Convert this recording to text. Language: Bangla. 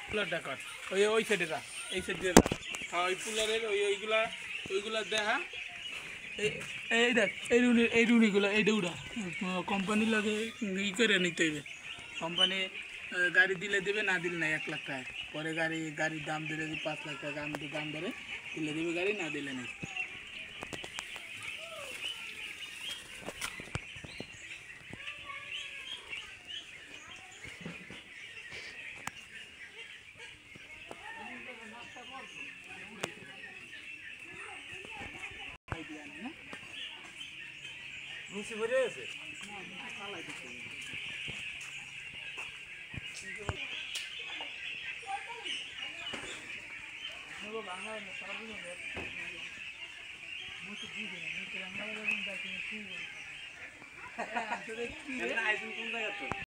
পুলারটা কর ওই সাইডে যা এই সাইডে যা হ্যাঁ ওই পুলারের ওইগুলা দেখা এই দেখ এই রুনিগুলো এই দৌড়া কোম্পানি লাগে ই করে নিতে হইবে কোম্পানি গাড়ি দিলে দেবে না দিলে না 1 লাখ টাকা পরে গাড়ির দাম দিলে 5 লাখ টাকা দাম ধরে দিলে দেবে গাড়ি না দিলে নেই নিচে ভরে আছে বাংলা